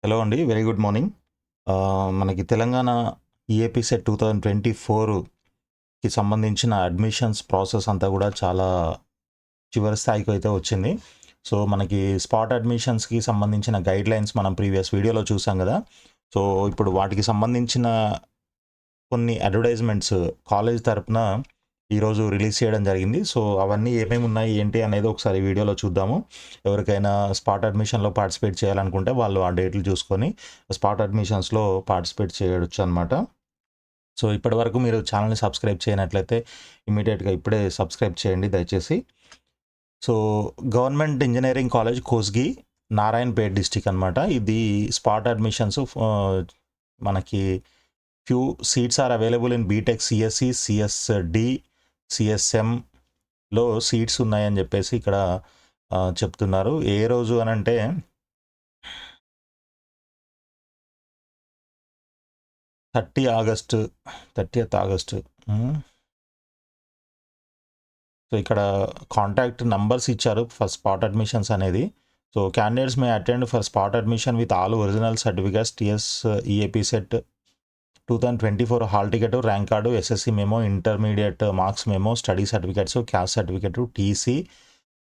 Hello అండి. Very good morning. మనకి Telangana EAP set 2024కి సంబంధించిన అడ్మిషన్స్ ప్రాసెస్ అంతా కూడా చాలా చివరి స్థాయికి అయితే వచ్చింది. సో, మనకి స్పాట్ అడ్మిషన్స్‌కి సంబంధించిన గైడ్‌లైన్స్ మనం ప్రీవియస్ వీడియోలో చూసాం గదా! సో, ఇప్పుడు వాటికి సంబంధించిన కొన్ని అడ్వర్టైజ్మెంట్స్ కాలేజ్ తరపున ఈరోజు రిలీజ్ చేయడం జరిగింది. సో, అవన్నీ ఏమేమి ఉన్నాయి, ఏంటి అనేది ఒకసారి వీడియోలో చూద్దాము. ఎవరికైనా స్పాట్ అడ్మిషన్‌లో పార్టిసిపేట్ చేయాలనుకుంటే వాళ్ళు ఆ డేట్లు చూసుకొని స్పాట్ అడ్మిషన్స్‌లో పార్టిసిపేట్ చేయొచ్చు అనమాట. సో, ఇప్పటివరకు మీరు ఛానల్‌ని సబ్స్క్రైబ్ చేయనట్లయితే ఇమ్మీడియేట్‌గా ఇప్పుడే సబ్స్క్రైబ్ చేయండి దయచేసి. So, government engineering college Kosgi, Narayanpet district అనమాట. ఇది స్పాట్ అడ్మిషన్స్ మనకి few seats are available in BTech CSC, CSD, సిఎస్ఎంలో సీట్స్ ఉన్నాయని చెప్పేసి ఇక్కడ చెప్తున్నారు. ఏ రోజు అనంటే 30th ఆగస్టు. సో, ఇక్కడ కాంటాక్ట్ నంబర్స్ ఇచ్చారు ఫర్ స్పాట్ అడ్మిషన్స్ అనేది. So, candidates may attend for spot admission with all original certificates, TS EAP CET 2024 hall ticket, rank card, SSC memo, intermediate marks memo, study certificates, caste certificate, TC,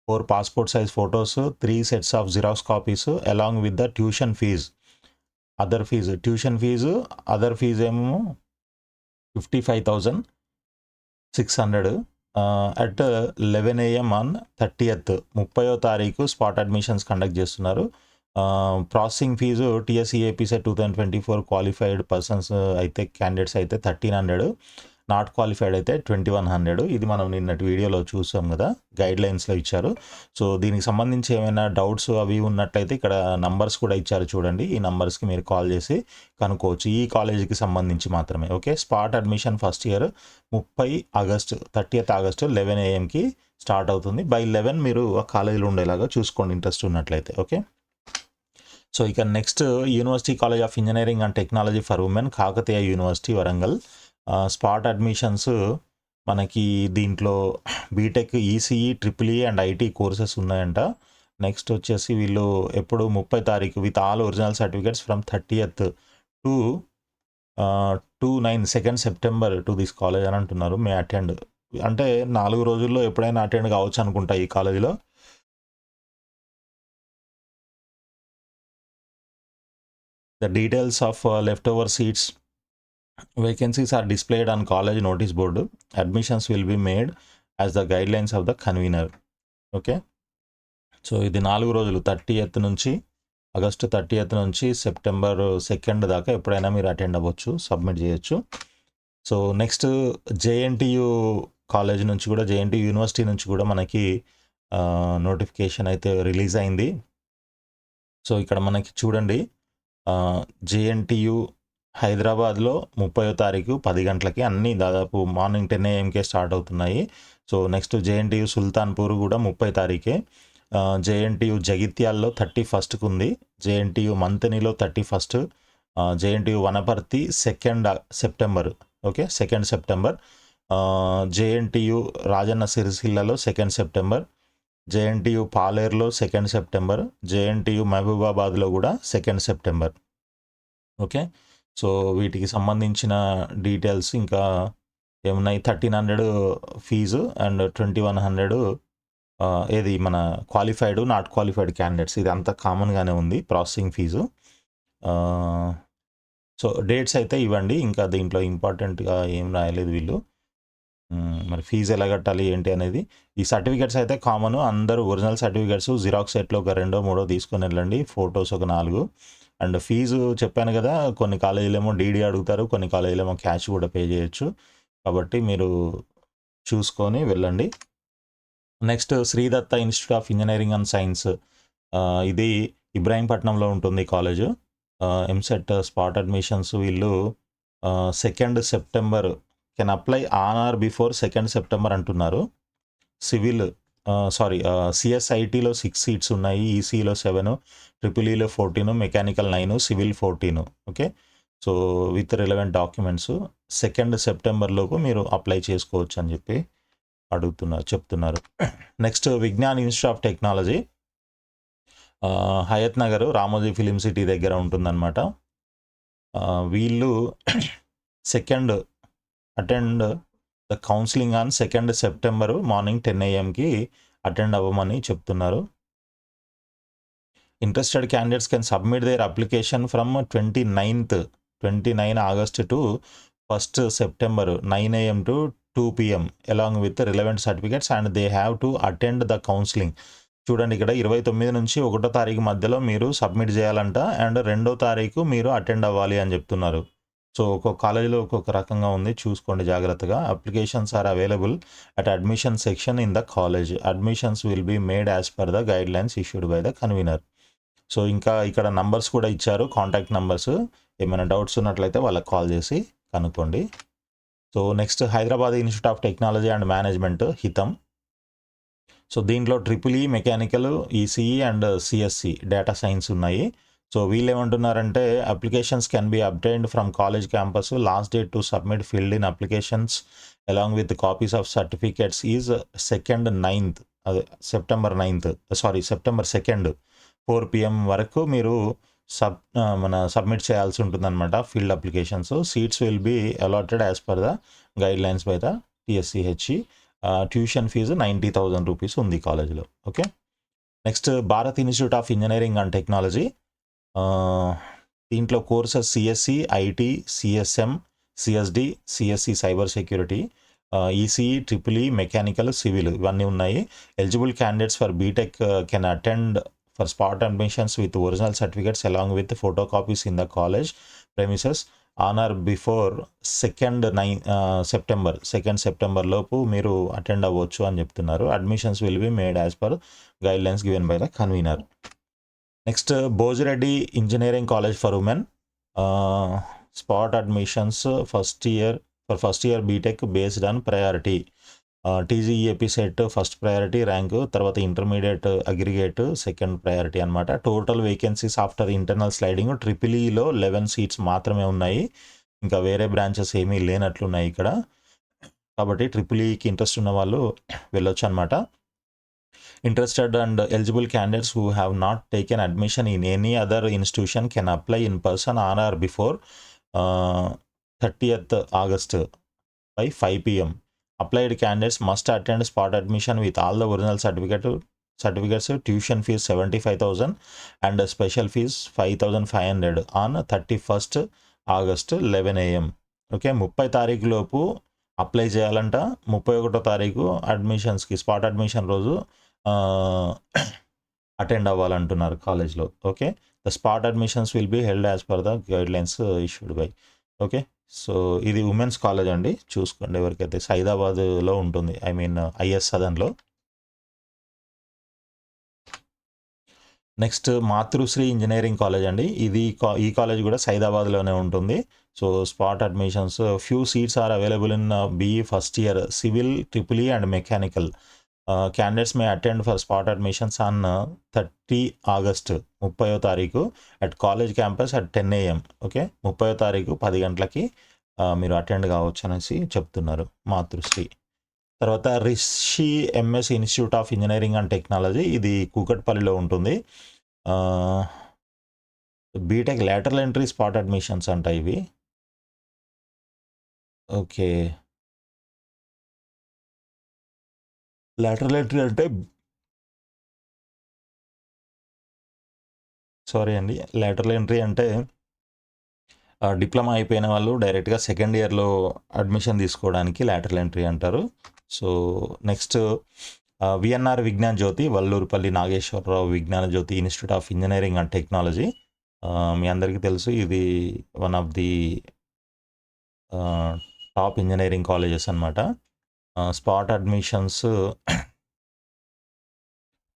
4 passport size photos, 3 sets of xerox copies along with the tuition fees. Tuition fee other fees ఏమో 55,600 at 11 AM on 30వ తారీఖు spot admissions conduct చేస్తున్నారు. Processing fee TSEAP CET 2024 qualified persons అయితే candidates అయితే 1,300, not qualified అయితే 2,100. ఇది మనం నిన్నటి వీడియోలో చూసాం కదా, గైడ్లైన్స్లో ఇచ్చారు. సో, దీనికి సంబంధించి ఏమైనా డౌట్స్ అవి ఉన్నట్లయితే ఇక్కడ నంబర్స్ కూడా ఇచ్చారు చూడండి. ఈ నంబర్స్కి మీరు కాల్ చేసి కనుక్కోవచ్చు. ఈ కాలేజీకి సంబంధించి మాత్రమే. Okay, spot admission first year 30th August 11 AMకి స్టార్ట్ అవుతుంది. బై 11 మీరు ఆ కాలేజీలో ఉండేలాగా చూసుకోండి ఇంట్రెస్ట్ ఉన్నట్లయితే. ఓకే, సో ఇక next university college of engineering and technology for women, Kakatiya university Warangal. Spot admissions మనకి దీంట్లో BTech, ECE, triple E and IT courses ఉన్నాయంట. నెక్స్ట్ వచ్చేసి వీళ్ళు ఎప్పుడు 30 తారీఖు with all original certificates from 30th to 2 September to this college అని అంటున్నారు. May attend అంటే 4 రోజుల్లో ఎప్పుడైనా అటెండ్ కావచ్చు అనుకుంటా ఈ కాలేజీలో. The details of leftover seats vacancies are displayed on college notice board. Admissions will be made as the guidelines of the convener. Okay, so ఇది 4 రోజులు ఆగస్టు 30th నుంచి సెప్టెంబర్ 2 దాకా ఎప్పుడైనా మీరు అటెండ్ అవ్వచ్చు, సబ్మిట్ చేయొచ్చు. సో నెక్స్ట్ జేఎన్టీయూ కాలేజ్ నుంచి కూడా, జేఎన్టీయూ యూనివర్సిటీ నుంచి కూడా మనకి నోటిఫికేషన్ అయితే రిలీజ్ అయింది. సో ఇక్కడ మనకి చూడండి, జేఎన్టీయూ హైదరాబాద్లో 30వ తారీఖు 10 గంటలకి అన్నీ దాదాపు మార్నింగ్ 10 AMకే స్టార్ట్ అవుతున్నాయి. సో నెక్స్ట్ జేఎన్టీయూ సుల్తాన్పూర్ కూడా 30 తారీఖే. జేఎన్టీయూ జగిత్యాల్లో 31కు ఉంది. జేఎన్టీయూ మంతనిలో 31, JNTU Wanaparthy 2 September. Okay, 2 September. JNTU Rajanna సిరిసిల్లలో 2 సెప్టెంబర్. జేఎన్టీయూ పాలేరులో 2 సెప్టెంబర్. జేఎన్టీయూ మహబూబాబాద్లో కూడా 2 సెప్టెంబర్. ఓకే, సో వీటికి సంబంధించిన డీటెయిల్స్ ఇంకా ఏమున్నాయి, 1,300 ఫీజు అండ్ 2,100 ఏది మన క్వాలిఫైడ్, నాట్ క్వాలిఫైడ్ క్యాండిడేట్స్. ఇది అంతా కామన్గానే ఉంది ప్రాసెసింగ్ ఫీజు. సో డేట్స్ అయితే ఇవ్వండి. ఇంకా దీంట్లో ఇంపార్టెంట్గా ఏం రాయలేదు వీళ్ళు. మరి ఫీజు ఎలా కట్టాలి ఏంటి అనేది. ఈ సర్టిఫికేట్స్ అయితే కామన్, అందరూ ఒరిజినల్ సర్టిఫికేట్స్ జిరాక్స్ సెట్లో ఒక 2-3 తీసుకొని వెళ్ళండి, ఫొటోస్ ఒక 4. అండ్ ఫీజు చెప్పాను కదా, కొన్ని కాలేజీలు ఏమో డీడీ అడుగుతారు, కొన్ని కాలేజీలు ఏమో క్యాష్ కూడా పే చేయొచ్చు. కాబట్టి మీరు చూసుకొని వెళ్ళండి. Next Sridatta institute of engineering and science, ఇది ఇబ్రాహీంపట్నంలో ఉంటుంది కాలేజ్. ఎంసెట్ స్పాట్ అడ్మిషన్స్ వీళ్ళు 2 September can apply on or before 2 September అంటున్నారు. సివిల్ సిఎస్ఐటీలో 6 సీట్స్ ఉన్నాయి, ఈసీలో 7, ట్రిపుల్ ఈలో 14, mechanical 9, civil 14. Okay, so with relevant documents 2 సెప్టెంబర్లోపు మీరు అప్లై చేసుకోవచ్చు అని చెప్పి చెప్తున్నారు. Next Vignan institute of technology, Hayath Nagar Ramoji film city దగ్గర ఉంటుందన్నమాట. వీళ్ళు second attend the counselling on 2 September morning 10 AM attend అవ్వమని చెప్తున్నారు. Interested candidates can submit their application from 29 August to 1st September 9 AM to 2 PM along with the relevant certificates and they have to attend the counseling. చూడండి ఇక్కడ 29 నుంచి 1వ తారీఖు మధ్యలో మీరు submit చేయాలంట అండ్ 2వ తారీఖు మీరు అటెండ్ అవ్వాలి అని చెప్తున్నారు. సో ఒక్కొక్క కాలేజీలో ఒక్కొక్క రకంగా ఉంది, చూసుకోండి జాగ్రత్తగా. Applications are available at admission section in the college. Admissions will be made as per the guidelines issued by the convener. So ఇంకా ఇక్కడ నంబర్స్ కూడా ఇచ్చారు, కాంటాక్ట్ నంబర్స్. ఏమైనా డౌట్స్ ఉన్నట్లయితే వాళ్ళకి కాల్ చేసి కనుక్కోండి. So next Hyderabad institute of technology and management హితం. సో దీంట్లో triple mechanical, ECE and CSC data science ఉన్నాయి. సో వీళ్ళు ఏమంటున్నారంటే applications can be obtained from college campus. Last date to submit filled in applications along with copies of certificates is September 2 4 PM వరకు మీరు submit చేయాల్సి ఉంటుందన్నమాట filled applications. Seats will be allotted as per the guidelines by the TSCHE. Tuition fee 90,000 rupees ఉంది కాలేజీలో. Okay, next Bharat institute of engineering and technology. దీంట్లో courses CSC, IT, CSM, CSD, CSC cyber security, ECE, triple mechanical, civil ఇవన్నీ ఉన్నాయి. Eligible candidates for BTech can attend for spot admissions with original certificates along with photocopies in the college premises on or before 2 September లోపు మీరు attend అవ్వచ్చు అని చెప్తున్నారు. Admissions will be made as per guidelines given by the convener. Next Bhojireddy engineering college for women. Spot admissions first year BTech based on priority. TGEAP CET first priority rank, తర్వాత intermediate aggregate second priority అనమాట. Total vacancies after internal sliding ట్రిపుల్ఈలో 11 seats మాత్రమే ఉన్నాయి, ఇంకా వేరే branches ఏమీ లేనట్లున్నాయి ఇక్కడ. కాబట్టి ట్రిపుల్ఈకి ఇంట్రెస్ట్ ఉన్న వాళ్ళు వెళ్ళొచ్చు అనమాట. Interested and eligible candidates who have not taken admission in any other institution can apply in person on or before 30th August by 5 PM. Applied candidates must attend spot admission with all the original certificates. Tuition fees 75,000 and a special fees 5,500 on 31st August 11 AM. Okay, 30 తారీఖు లోపు apply చేయాలంట. 31వ తారీఖు అడ్మిషన్స్కి spot admission రోజు attend అవ్వాలంటున్నారు కాలేజ్లో. Okay, the spot admissions will be held as per the guidelines issued by. Okay, so ఇది ఉమెన్స్ కాలేజ్ అండి, చూసుకోండి ఎవరికైతే. సైదాబాద్లో ఉంటుంది, IS సదన్లో. నెక్స్ట్ మాతృశ్రీ ఇంజనీరింగ్ కాలేజ్ అండి. ఈ కాలేజ్ కూడా సైదాబాద్లోనే ఉంటుంది. So spot admissions few seats are available in BE first year civil, triple and mechanical. Candidates may attend for spot admissions on 30 August 30వ తారీఖు at college campus at 10 AM. Okay, 30వ తారీఖు 10 గంటలకి మీరు అటెండ్ కావచ్చు అనేసి చెప్తున్నారు మాతృశ్రీ. తర్వాత Rishi MS institute of engineering and technology, ఇది కూకట్పల్లిలో ఉంటుంది. BTech lateral entry spot admissions అంట ఇవి. ఓకే, లేటరల్ ఎంట్రీ అంటే లేటరల్ ఎంట్రీ అంటే డిప్లొమా అయిపోయిన వాళ్ళు డైరెక్ట్గా సెకండ్ ఇయర్లో అడ్మిషన్ తీసుకోవడానికి లేటరల్ ఎంట్రీ అంటారు. So next VNR Vignan Jyothi, Vallurupalli Nageswara Rao Vignana Jyothi institute of engineering and technology. మీ అందరికీ తెలుసు ఇది one of the top engineering colleges అనమాట. Spot admissions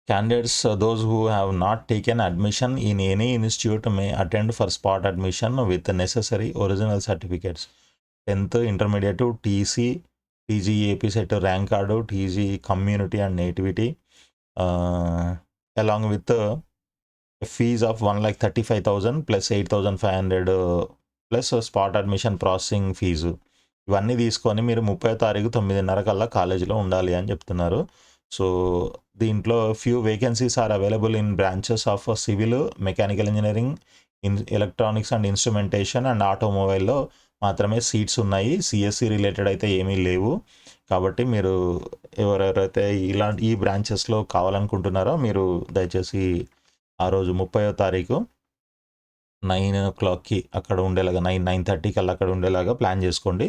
candidates those who have not taken admission in any institute may attend for spot admission with the necessary original certificates. 10th intermediate, TC, TGEAP set rank card, TG community and nativity, along with the fees of 1,35,000 plus 8,500 plus spot admission processing fees. ఇవన్నీ తీసుకొని మీరు 30వ తారీఖు 9:30 కల్లా కాలేజీలో ఉండాలి అని చెప్తున్నారు. So దీంట్లో few vacancies are available in branches of civil, mechanical engineering, electronics and instrumentation and ఆటోమొబైల్లో మాత్రమే సీట్స్ ఉన్నాయి. సిఎస్సి రిలేటెడ్ అయితే ఏమీ లేవు. కాబట్టి మీరు ఎవరెవరైతే ఈ బ్రాంచెస్లో కావాలనుకుంటున్నారో మీరు దయచేసి ఆ రోజు 30వ తారీఖు 9 o'clockకి అక్కడ ఉండేలాగా 9:30 కల్లా అక్కడ ఉండేలాగా ప్లాన్ చేసుకోండి.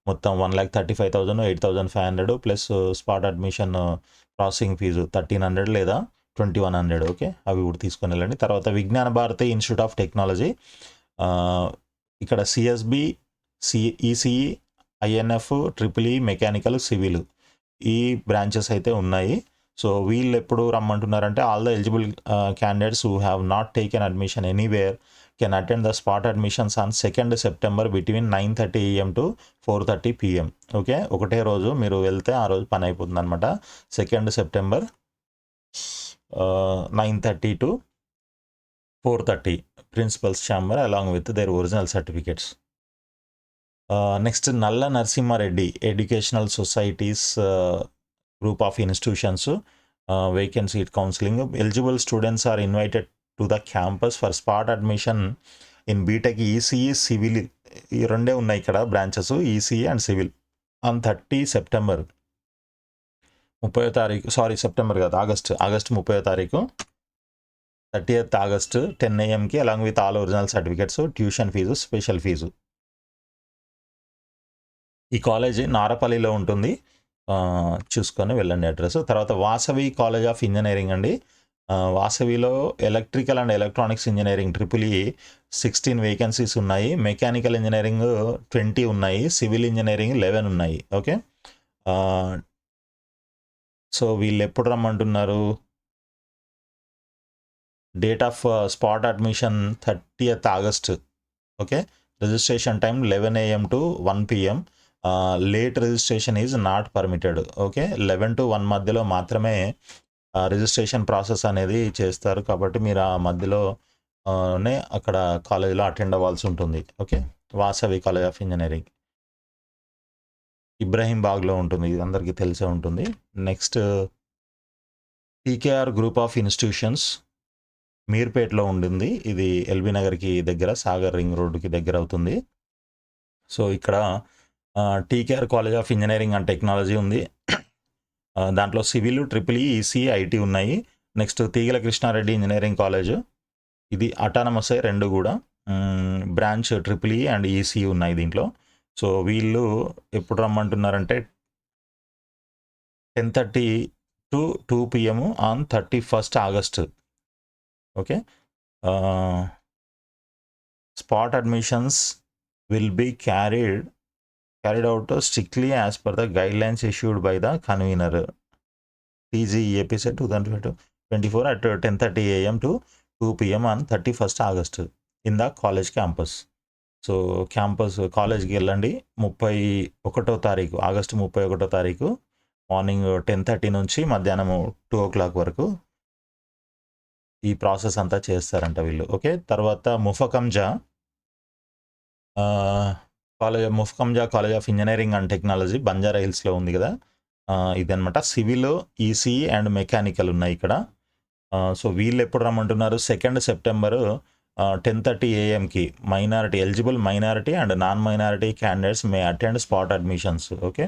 మొత్తం 1,35,000, 8,500 plus spot admission processing fee 1,300 లేదా 2,100. ఓకే, అవి కూడా తీసుకొని వెళ్ళండి. తర్వాత Vignana Bharathi institute of technology, ఇక్కడ CSB, ECE, INF, triple mechanical, civil ఈ బ్రాంచెస్ అయితే ఉన్నాయి. సో వీళ్ళు ఎప్పుడు రమ్మంటున్నారంటే all the eligible candidates who have not taken admission anywhere can attend the spot admissions on 2nd September between 9:30 AM to 4:30 PM. Okay, ఒకటే రోజు మీరు వెళ్తే ఆ రోజు పని అయిపోతుంది అనమాట. 2nd September 9:30 to 4:30 principal's chamber along with their original certificates. Next Nalla Narasimha Reddy educational societies group of institutions, vacant seat counseling. Eligible students are invited to the campus for spot admission in BTech, ECE, civil. ఈ రెండే ఉన్నాయి ఇక్కడ branches, ECE and civil. On 30 September 30వ తారీఖు, sorry September కాదు, August 30వ తారీఖు 30th August 10 AMకి along with all original certificates, tuition fee, special fee. ఈ కాలేజీ నారపల్లిలో ఉంటుంది, చూసుకొని వెళ్ళండి అడ్రస్. తర్వాత వాసవి కాలేజ్ ఆఫ్ ఇంజనీరింగ్ అండి. వాసవిలో electrical and electronics engineering triple 16 vacancies ఉన్నాయి. మెకానికల్ ఇంజనీరింగ్ 20 ఉన్నాయి. సివిల్ ఇంజనీరింగ్ 11 ఉన్నాయి. ఓకే, సో వీళ్ళు ఎప్పుడు రమ్మంటున్నారు? Date of spot admission 30th August. Okay, registration time 11 AM to 1 PM. Late registration is not permitted. Okay, 11 to 1 మధ్యలో మాత్రమే registration process అనేది చేస్తారు. కాబట్టి మీరు ఆ మధ్యలోనే అక్కడ కాలేజీలో అటెండ్ అవ్వాల్సి ఉంటుంది. Okay, Vasavi college of engineering ఇబ్రహీంబాగ్లో ఉంటుంది, ఇది అందరికీ తెలిసే ఉంటుంది. Next TKR group of institutions మీర్పేట్లో ఉంటుంది. ఇది ఎల్బీ నగర్కి దగ్గర, సాగర్ రింగ్ రోడ్డుకి దగ్గర అవుతుంది. సో ఇక్కడ TKR college of engineering and technology ఉంది. దాంట్లో సివిల్, ట్రిపుల్ ఈసీ, ఐటీ ఉన్నాయి. నెక్స్ట్ తీగల కృష్ణారెడ్డి ఇంజనీరింగ్ కాలేజ్, ఇది అటానమస్ రెండు కూడా, బ్రాంచ్ ట్రిపుల్ అండ్ ఈసీ ఉన్నాయి దీంట్లో. సో వీళ్ళు ఎప్పుడు రమ్మంటున్నారంటే 10:30 to 2 PM on 31st August. Okay, spot admissions will be carried out strictly as per the guidelines issued by the convener TGEAP 2024 at 10:30 AM to 2 PM on 31st August in the college campus. So campus కాలేజ్కి వెళ్ళండి. 31వ తారీఖు, August 31వ తారీఖు morning 10:30 నుంచి మధ్యాహ్నం 2 o'clock వరకు ఈ process అంతా చేస్తారంట వీళ్ళు. ఓకే, తర్వాత Muffakham Jah college of engineering and technology Banjara హిల్స్లో ఉంది కదా, ఇదనమాట. సివిల్, ఈసీ అండ్ మెకానికల్ ఉన్నాయి ఇక్కడ. సో వీళ్ళు ఎప్పుడు రమ్మంటున్నారు? 2nd September 10:30 AMకి minority, eligible minority and non minority candidates may attend spot admissions. Okay,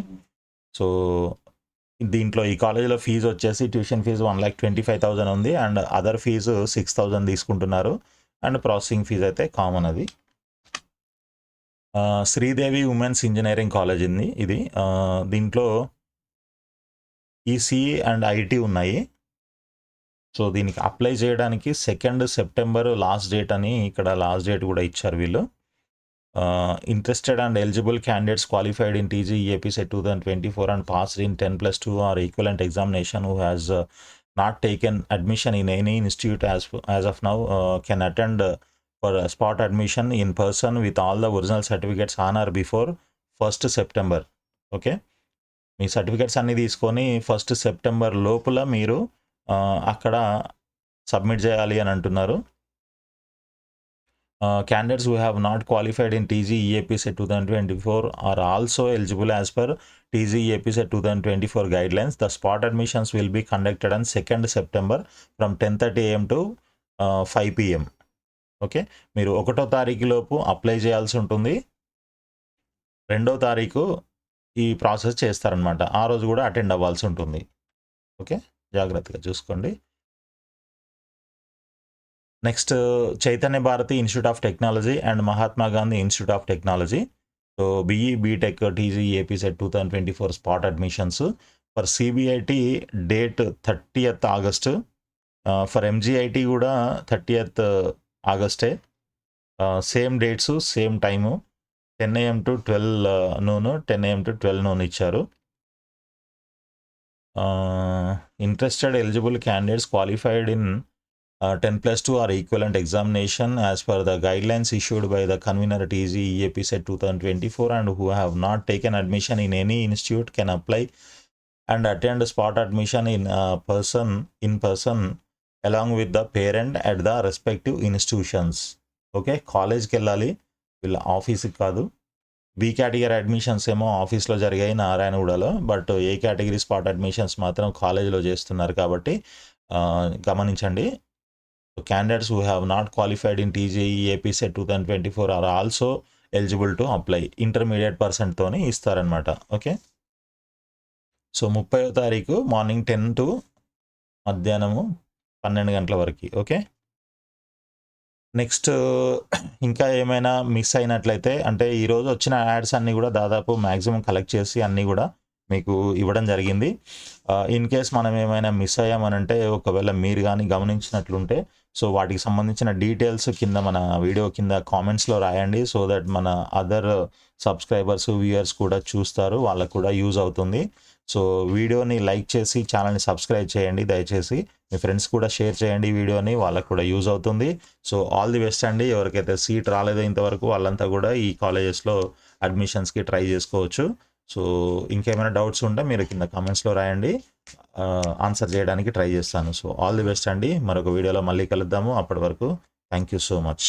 so దీంట్లో ఈ కాలేజీలో ఫీజు వచ్చేసి ట్యూషన్ ఫీజు 1,25,000 ఉంది అండ్ అదర్ ఫీజు 6,000 తీసుకుంటున్నారు. అండ్ ప్రాసెసింగ్ ఫీజు అయితే కామన్ అది. శ్రీదేవి ఉమెన్స్ ఇంజనీరింగ్ కాలేజ్ ఉంది ఇది. దీంట్లో ఈసీ అండ్ ఐటీ ఉన్నాయి. సో దీనికి అప్లై చేయడానికి 2nd September లాస్ట్ డేట్ అని ఇక్కడ లాస్ట్ డేట్ కూడా ఇచ్చారు వీళ్ళు. Interested and eligible candidates qualified in TGEAP set 2024 and passed in 10+2 or equivalent examination who has not taken admission in any institute as of now can attend for spot admission in person with all the original certificates on or before 1st September. Okay, me certificates అన్నీ తీసుకొని 1st September లోపల మీరు అక్కడ submit చేయాలి అని అంటున్నారు. Candidates who have not qualified in TG EAP set 2024 are also eligible as per TG EAP set 2024 guidelines. The spot admissions will be conducted on 2nd September from 10:30 AM to 5 PM. Okay, మీరు 1వ తారీఖు లోపు apply చేయాల్సి ఉంటుంది. 2వ తారీఖు ఈ process చేస్తారనమాట. ఆ రోజు కూడా అటెండ్ అవ్వాల్సి ఉంటుంది. ఓకే, జాగ్రత్తగా చూసుకోండి. Next Chaitanya Bharathi institute of technology and Mahatma Gandhi institute of technology. So BE BTech TG AP CET 2024 spot admissions for CBIT date 30th August. For MGIT కూడా 30th August. Same dates same time 10 AM to 12 noon, 10 AM to 12 noon ఇచ్చారు. Interested eligible candidates qualified in 10+2 or equivalent examination as per the guidelines issued by the convener TG EAP set 2024 and who have not taken admission in any institute can apply and attend spot admission in person along with the parent at the respective institutions. Okay, కాలేజ్కి వెళ్ళాలి, వీళ్ళ ఆఫీస్కి కాదు. B category admissions ఏమో ఆఫీస్లో జరిగాయి నారాయణగూడలో, but A category spot admissions మాత్రం కాలేజ్లో చేస్తున్నారు కాబట్టి గమనించండి. Candidates who have not qualified in TJE AP set 2024 are also eligible to apply. Intermediate పర్సెంట్తోనే ఇస్తారనమాట. ఓకే, సో 30వ తారీఖు మార్నింగ్ 10 to మధ్యాహ్నము 12 గంటల వరకు. ఓకే, నెక్స్ట్ ఇంకా ఏమైనా మిస్ అయినట్లయితే, అంటే ఈరోజు వచ్చిన యాడ్స్ అన్నీ కూడా దాదాపు మ్యాక్సిమం కలెక్ట్ చేసి అన్నీ కూడా మీకు ఇవ్వడం జరిగింది. ఇన్ కేస్ మనం ఏమైనా మిస్ అయ్యామనంటే, ఒకవేళ మీరు కానీ గమనించినట్లుంటే, సో వాటికి సంబంధించిన డీటెయిల్స్ కింద మన వీడియో కింద కామెంట్స్లో రాయండి. సో దట్ మన అదర్ సబ్స్క్రైబర్స్ వ్యూయర్స్ కూడా చూస్తారు, వాళ్ళకు కూడా యూజ్ అవుతుంది. సో వీడియోని లైక్ చేసి ఛానల్ని సబ్స్క్రైబ్ చేయండి దయచేసి. మీ ఫ్రెండ్స్ కూడా షేర్ చేయండి వీడియోని, వాళ్ళకు కూడా యూజ్ అవుతుంది. సో ఆల్ ది బెస్ట్ అండి. ఎవరికైతే సీట్ రాలేదో ఇంతవరకు వాళ్ళంతా కూడా ఈ కాలేజెస్లో అడ్మిషన్స్కి ట్రై చేసుకోవచ్చు. సో ఇంకేమైనా డౌట్స్ ఉంటే మీరు కింద కామెంట్స్లో రాయండి, ఆన్సర్ చేయడానికి ట్రై చేస్తాను. సో ఆల్ ది బెస్ట్ అండి. మరొక వీడియోలో మళ్ళీ కలుద్దాము. అప్పటి వరకు థ్యాంక్ యూ సో మచ్.